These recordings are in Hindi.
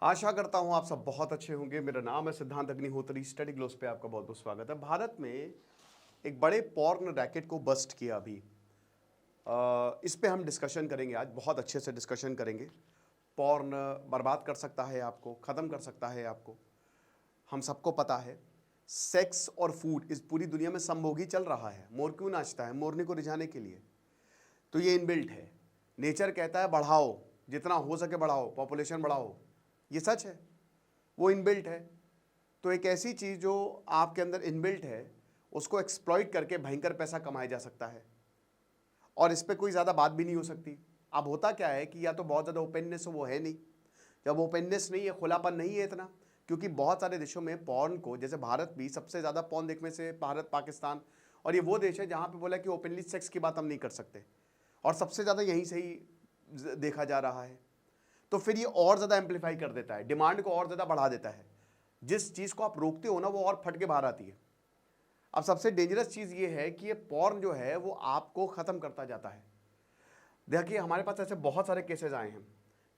आशा करता हूं आप सब बहुत अच्छे होंगे। मेरा नाम है सिद्धांत अग्निहोत्री। स्टडी ग्लोस पे आपका बहुत बहुत स्वागत है। भारत में एक बड़े पॉर्न रैकेट को बस्ट किया अभी। इस पे हम डिस्कशन करेंगे आज, बहुत अच्छे से डिस्कशन करेंगे। पॉर्न बर्बाद कर सकता है आपको, ख़त्म कर सकता है आपको। हम सबको पता है सेक्स और फूड इस पूरी दुनिया में संभोगी चल रहा है। मोर क्यों नाचता है? मोरनी को रिझाने के लिए। तो ये इनबिल्ट है। नेचर कहता है बढ़ाओ, जितना हो सके बढ़ाओ, पॉपुलेशन बढ़ाओ। ये सच है, वो इनबिल्ट है। तो एक ऐसी चीज़ जो आपके अंदर इनबिल्ट है, उसको एक्सप्लॉइट करके भयंकर पैसा कमाया जा सकता है और इस पर कोई ज़्यादा बात भी नहीं हो सकती। अब होता क्या है कि या तो बहुत ज़्यादा ओपननेस हो, वो है नहीं। जब ओपननेस नहीं है, खुलापन नहीं है इतना, क्योंकि बहुत सारे देशों में पॉर्न को, जैसे भारत भी सबसे ज़्यादा पॉर्न देखने से भारत, पाकिस्तान, और ये वो देश है जहाँ पे बोला कि ओपनली सेक्स की बात हम नहीं कर सकते, और सबसे ज़्यादा यहीं से ही देखा जा रहा है। तो फिर ये और ज़्यादा एम्पलीफाई कर देता है, डिमांड को और ज़्यादा बढ़ा देता है। जिस चीज़ को आप रोकते हो ना, वो और फट के बाहर आती है। अब सबसे डेंजरस चीज़ ये है कि ये पॉर्न जो है वो आपको ख़त्म करता जाता है। देखिए, हमारे पास ऐसे बहुत सारे केसेस आए हैं।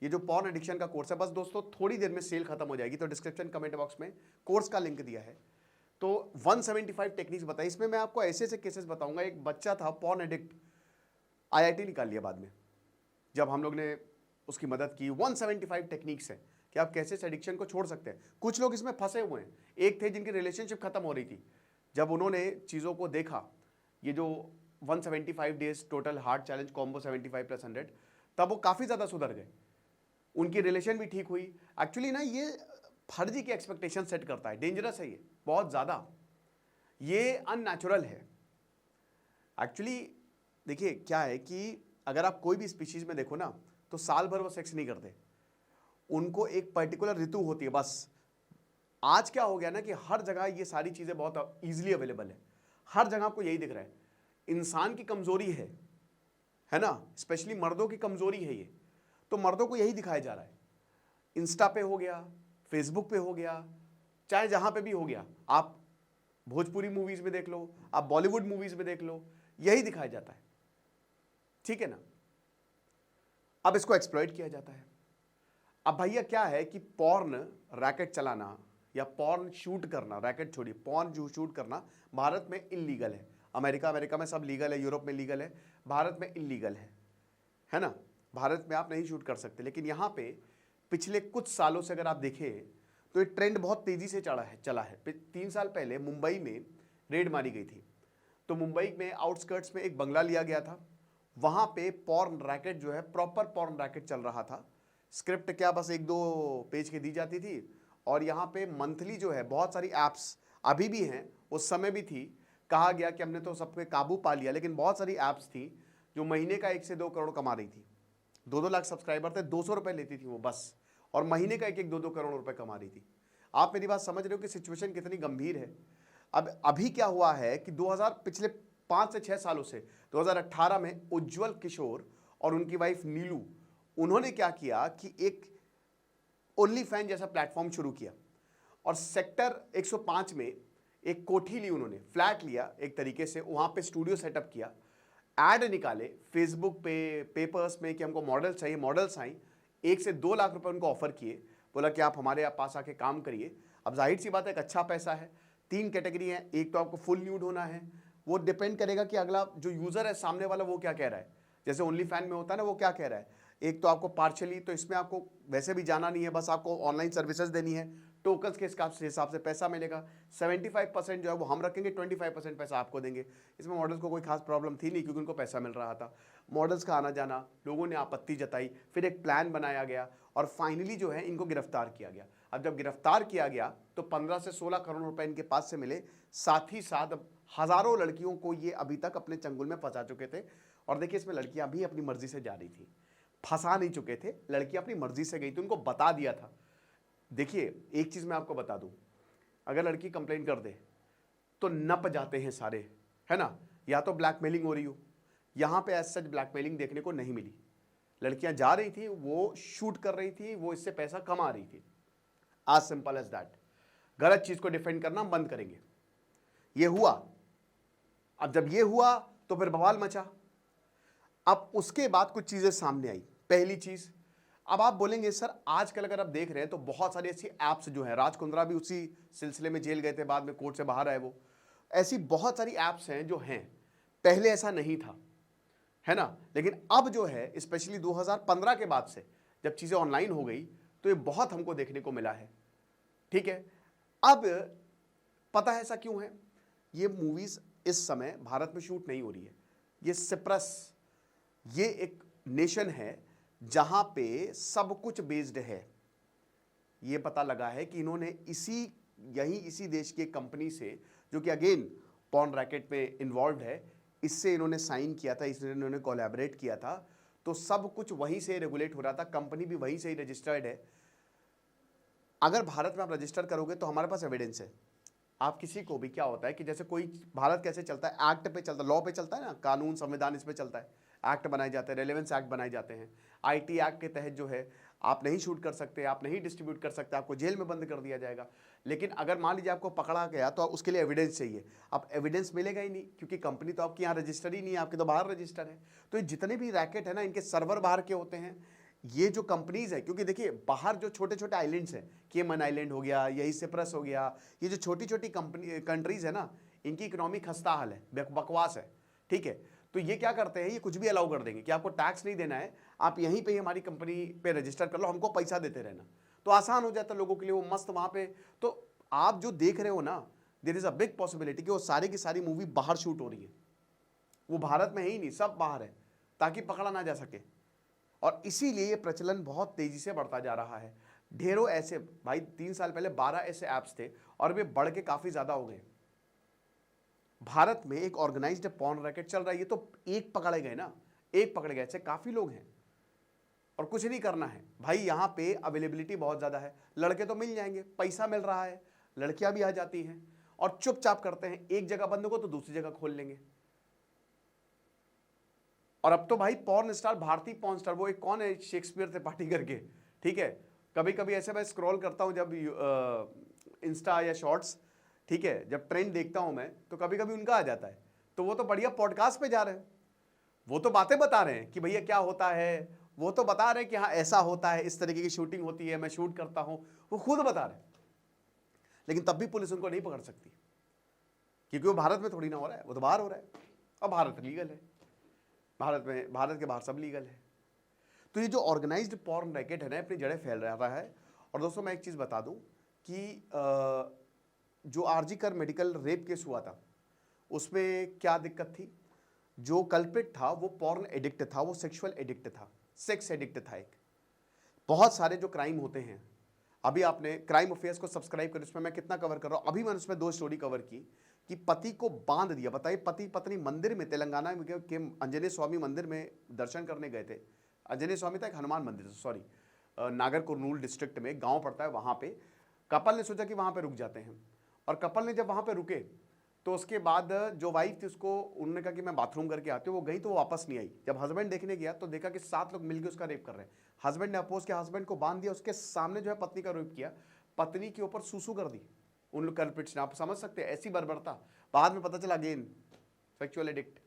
ये जो पॉर्न एडिक्शन का कोर्स है, बस दोस्तों थोड़ी देर में सेल खत्म हो जाएगी, तो डिस्क्रिप्शन कमेंट बॉक्स में कोर्स का लिंक दिया है। तो 175 टेक्निक्स बताई, इसमें मैं आपको ऐसे ऐसे केसेस बताऊंगा। एक बच्चा था पॉर्न एडिक्ट, आईआईटी निकाल लिया बाद में, जब हम लोग ने उसकी मदद की। 175 टेक्निक्स है कि आप कैसे इस एडिक्शन को छोड़ सकते हैं। कुछ लोग इसमें फंसे हुए हैं। एक थे जिनकी रिलेशनशिप खत्म हो रही थी, जब उन्होंने चीज़ों को देखा, ये जो 175 days total heart challenge combo 75+100, तब वो काफ़ी ज़्यादा सुधर गए, उनकी रिलेशन भी ठीक हुई। एक्चुअली ना, ये फर्जी की एक्सपेक्टेशन सेट करता है, डेंजरस है ये बहुत ज़्यादा, ये अननेचुरल है एक्चुअली। देखिए क्या है कि अगर आप कोई भी स्पीशीज में देखो ना, तो साल भर वो सेक्स नहीं करते, उनको एक पर्टिकुलर ऋतु होती है बस। आज क्या हो गया ना कि हर जगह ये सारी चीज़ें बहुत ईजिली अवेलेबल है, हर जगह आपको यही दिख रहा है। इंसान की कमजोरी है ना, स्पेशली मर्दों की कमजोरी है ये, तो मर्दों को यही दिखाया जा रहा है। इंस्टा पे हो गया, फेसबुक पे हो गया, चाहे जहां पे भी हो गया, आप भोजपुरी मूवीज में देख लो, आप बॉलीवुड मूवीज में देख लो, यही दिखाया जाता है। ठीक है ना। अब इसको एक्सप्लॉइट किया जाता है। अब भैया क्या है कि पॉर्न रैकेट चलाना या पॉर्न शूट करना, रैकेट छोड़िए, पॉर्न जो शूट करना भारत में इलीगल है। अमेरिका में सब लीगल है, यूरोप में लीगल है, भारत में इलीगल है ना। भारत में आप नहीं शूट कर सकते। लेकिन यहाँ पे पिछले कुछ सालों से अगर आप देखें तो ये ट्रेंड बहुत तेजी से चला है। 3 साल पहले मुंबई में रेड मारी गई थी। तो मुंबई में आउटस्कर्ट्स में एक बंगला लिया गया था, वहां पे पॉर्न रैकेट जो है, प्रॉपर पॉर्न रैकेट चल रहा था। स्क्रिप्ट क्या बस 1-2 पेज की दी जाती थी, और यहाँ पे मंथली जो है बहुत सारी एप्स अभी भी हैं, उस समय भी थी। कहा गया कि हमने तो सब पे काबू पा लिया, लेकिन बहुत सारी एप्स थी जो महीने का 1 से 2 करोड़ कमा रही थी। 2-2 लाख सब्सक्राइबर थे, 200 रुपये लेती थी वो बस, और महीने का 1-1 2-2 करोड़ रुपए कमा रही थी। आप मेरी बात समझ रहे हो कि सिचुएशन कितनी गंभीर है। अब अभी क्या हुआ है कि 2000 पिछले 5 से 6 सालों से 2018 में उज्जवल किशोर और उनकी वाइफ नीलू, उन्होंने क्या किया कि एक ओनली फैन जैसा प्लेटफॉर्म शुरू किया, और सेक्टर 105 में एक कोठी ली उन्होंने, फ्लैट लिया एक तरीके से, वहां पे स्टूडियो सेटअप किया, ऐड निकाले फेसबुक पे, पेपर्स में कि हमको मॉडल चाहिए। मॉडल्स आई, 1 से 2 लाख रुपए उनको ऑफर किए, बोला कि आप हमारे पास आके काम करिए। अब जाहिर सी बात है, एक अच्छा पैसा है। 3 कैटेगरी है, एक तो आपको फुल न्यूड होना है, वो डिपेंड करेगा कि अगला जो यूजर है सामने वाला वो क्या कह रहा है। जैसे ओनली फैन में होता है ना, वो क्या कह रहा है। एक तो आपको पार्शली, तो इसमें आपको वैसे भी जाना नहीं है, बस आपको ऑनलाइन सर्विसेज देनी है, टोकन्स के हिसाब से पैसा मिलेगा। 75% जो है वो हम रखेंगे, 25% पैसा आपको देंगे। इसमें मॉडल्स को कोई खास प्रॉब्लम थी नहीं, क्योंकि उनको पैसा मिल रहा था। मॉडल्स का आना जाना, लोगों ने आपत्ति जताई, फिर एक प्लान बनाया गया, और फाइनली जो है इनको गिरफ्तार किया गया। अब जब गिरफ्तार किया गया तो 15 से 16 करोड़ रुपए इनके पास से मिले। साथ ही साथ हजारों लड़कियों को ये अभी तक अपने चंगुल में फंसा चुके थे। और देखिए, इसमें लड़कियां भी अपनी मर्जी से जा रही थी, फंसा नहीं चुके थे, लड़कियां अपनी मर्जी से गई थी, उनको बता दिया था। देखिए, एक चीज मैं आपको बता दूं, अगर लड़की कंप्लेंट कर दे तो नप जाते हैं सारे, है ना। या तो ब्लैकमेलिंग हो रही हो, यहां पे एज सच ब्लैकमेलिंग देखने को नहीं मिली। लड़कियां जा रही थी, वो शूट कर रही थी, वो इससे पैसा कमा रही थी, आज सिंपल एज दैट। गलत चीज को डिफेंड करना बंद करेंगे। ये हुआ। अब जब ये हुआ तो फिर बवाल मचा। अब उसके बाद कुछ चीजें सामने आई। पहली चीज, अब आप बोलेंगे सर आजकल अगर आप देख रहे हैं तो बहुत सारी ऐसी ऐप्स जो हैं, राज कुंद्रा भी उसी सिलसिले में जेल गए थे, बाद में कोर्ट से बाहर आए वो, ऐसी बहुत सारी ऐप्स हैं जो हैं, पहले ऐसा नहीं था, है ना। लेकिन अब जो है स्पेशली 2015 के बाद से जब चीज़ें ऑनलाइन हो गई तो ये बहुत हमको देखने को मिला है, ठीक है। अब पता है ऐसा क्यों है, ये मूवीज इस समय भारत में शूट नहीं हो रही है। ये सिप्रस, ये एक नेशन है जहां पे सब कुछ बेस्ड है। ये पता लगा है कि इन्होंने इसी देश की कंपनी से, जो कि अगेन पॉर्न रैकेट में इन्वॉल्व है, इससे इन्होंने साइन किया था, इसलिए इन्होंने कोलैबोरेट किया था, तो सब कुछ वहीं से रेगुलेट हो रहा था, कंपनी भी वहीं से ही रजिस्टर्ड है। अगर भारत में आप रजिस्टर करोगे तो हमारे पास एविडेंस है। आप किसी को भी, क्या होता है कि जैसे कोई, भारत कैसे चलता है, एक्ट पे चलता है, लॉ पे चलता है ना, कानून संविधान इस पे चलता है, एक्ट बनाए जाते हैं, रेलेवेंस एक्ट बनाए जाते हैं। आईटी एक्ट के तहत जो है आप नहीं शूट कर सकते, आप नहीं डिस्ट्रीब्यूट कर सकते, आपको जेल में बंद कर दिया जाएगा। लेकिन अगर मान लीजिए आपको पकड़ा गया तो उसके लिए एविडेंस चाहिए। अब एविडेंस मिलेगा ही नहीं, क्योंकि कंपनी तो आपकी यहाँ रजिस्टर ही नहीं है, आपके तो बाहर रजिस्टर है। तो ये जितने भी रैकेट है ना, इनके सर्वर बाहर के होते हैं। ये जो कंपनीज है, क्योंकि देखिए बाहर जो छोटे छोटे आइलैंड्स हैं, केमन आइलैंड हो गया, यही सिप्रस हो गया, ये जो छोटी छोटी कंट्रीज है ना, इनकी इकोनॉमी खस्ता हाल है, बकवास है, ठीक है। तो ये क्या करते हैं, ये कुछ भी अलाउ कर देंगे कि आपको टैक्स नहीं देना है, आप यहीं पे हमारी कंपनी पे रजिस्टर कर लो, हमको पैसा देते रहना। तो आसान हो जाता है लोगों के लिए, वो मस्त वहां पे। तो आप जो देख रहे हो ना, there is a big possibility कि वो सारी की सारी मूवी बाहर शूट हो रही है, वो भारत में है ही नहीं, सब बाहर है, ताकि पकड़ा ना जा सके। और इसीलिए ये प्रचलन बहुत तेजी से बढ़ता जा रहा है। ढेरों ऐसे, भाई 3 साल पहले 12 ऐसे ऐप्स थे और वे बढ़ के काफी ज्यादा हो गए। भारत में एक ऑर्गेनाइज्ड पॉर्न रैकेट चल रहा है, ये तो एक पकड़े गए ना, एक पकड़े गए, ऐसे काफी लोग हैं। और कुछ नहीं करना है भाई, यहां पे अवेलेबिलिटी बहुत ज्यादा है, लड़के तो मिल जाएंगे, पैसा मिल रहा है, लड़कियां भी आ जाती हैं और चुपचाप करते हैं, एक जगह बंद को तो दूसरी जगह खोल लेंगे। और अब तो भाई पॉर्न स्टार, भारतीय पॉर्न स्टार, वो एक कौन है, शेक्सपियर त्रिपाठी करके, ठीक है। कभी कभी ऐसे मैं स्क्रॉल करता हूं जब इंस्टा या शॉर्ट्स, ठीक है, जब ट्रेंड देखता हूं मैं, तो कभी कभी उनका आ जाता है। तो वो तो बढ़िया पॉडकास्ट पे जा रहे हैं, वो तो बातें बता रहे हैं कि भैया क्या होता है, वो तो बता रहे हैं कि हाँ ऐसा होता है, इस तरीके की शूटिंग होती है, मैं शूट करता हूं, वो खुद बता रहे हैं। लेकिन तब भी पुलिस उनको नहीं पकड़ सकती, क्योंकि वो भारत में थोड़ी ना हो रहा है, वो तो बाहर हो रहा है, और भारत लीगल है, भारत के बाहर सब लीगल है। तो ये जो ऑर्गेनाइज्ड पॉर्न रैकेट है ना, अपनी जड़ें फैल रहा है। और दोस्तों मैं एक चीज बता दूं कि जो आरजी कर मेडिकल रेप केस हुआ था, उसमें क्या दिक्कत थी, जो कल्प्रिट था वो पॉर्न एडिक्ट था, वो सेक्सुअल एडिक्ट था, सेक्स एडिक्ट था। एक बहुत सारे जो क्राइम होते हैं, अभी आपने क्राइम अफेयर्स को सब्सक्राइब करें, उसमें मैं कितना कवर कर रहा हूं, अभी मैंने उसमें 2 स्टोरी कवर की कि पति को बांध दिया। बताइए, पति पत्नी मंदिर में, तेलंगाना में के आंजनेय स्वामी मंदिर में दर्शन करने गए थे। आंजनेय स्वामी था, एक हनुमान मंदिर, सॉरी, नागर कुरनूल डिस्ट्रिक्ट में गांव पड़ता है, वहां पे कपल ने सोचा कि वहां पे रुक जाते हैं, और कपल ने जब वहां पे रुके तो उसके बाद जो वाइफ थी उसको उन्होंने कहा कि मैं बाथरूम करके आती हूँ, वो गई तो वो वापस नहीं आई। जब हस्बैंड देखने गया तो देखा कि 7 लोग मिलकर उसका रेप कर रहे हैं। हस्बैंड ने अपोज किया, हस्बैंड को बांध दिया, उसके सामने जो है पत्नी का रेप किया, पत्नी के ऊपर सूसू कर दी उन लोग कल्प्रिट्स ने। आप समझ सकते हैं ऐसी बर्बरता। बाद में पता चला अगेन सेक्सुअल एडिक्ट।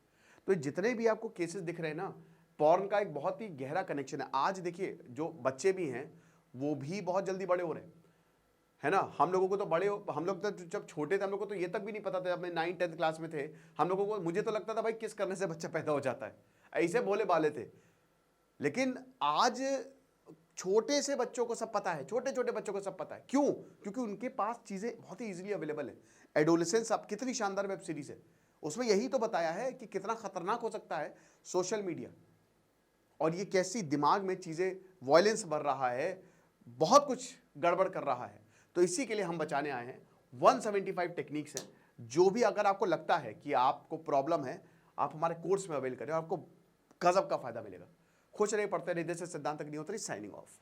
तो जितने भी आपको केसेस दिख रहे हैं ना, पॉर्न का एक बहुत ही गहरा कनेक्शन है। आज देखिए जो बच्चे भी हैं वो भी बहुत जल्दी बड़े हो रहे हैं, है ना। हम लोगों को तो हम लोग तो जब छोटे थे, हम लोग को तो ये तक भी नहीं पता था, जब मैं 9th-10th क्लास में थे, हम लोगों को, मुझे तो लगता था भाई किस करने से बच्चा पैदा हो जाता है, ऐसे भोले बाले थे। लेकिन आज छोटे से बच्चों को सब पता है, छोटे छोटे बच्चों को सब पता है। क्यों? क्योंकि उनके पास चीजें बहुत ही इजीली अवेलेबल है। एडोलेसेंस, अब कितनी शानदार वेब सीरीज है, उसमें यही तो बताया है कि कितना खतरनाक हो सकता है सोशल मीडिया, और ये कैसी दिमाग में चीजें, वायलेंस बढ़ रहा है, बहुत कुछ गड़बड़ कर रहा है। तो इसी के लिए हम बचाने आए हैं। 175 टेक्निक्स हैं, जो भी अगर आपको लगता है कि आपको प्रॉब्लम है, आप हमारे कोर्स में अवेल करें, आपको गजब का फायदा मिलेगा। खुश रहिए, पढ़ते रहिए। दिस इज सिद्धांत अग्निहोत्री साइनिंग ऑफ।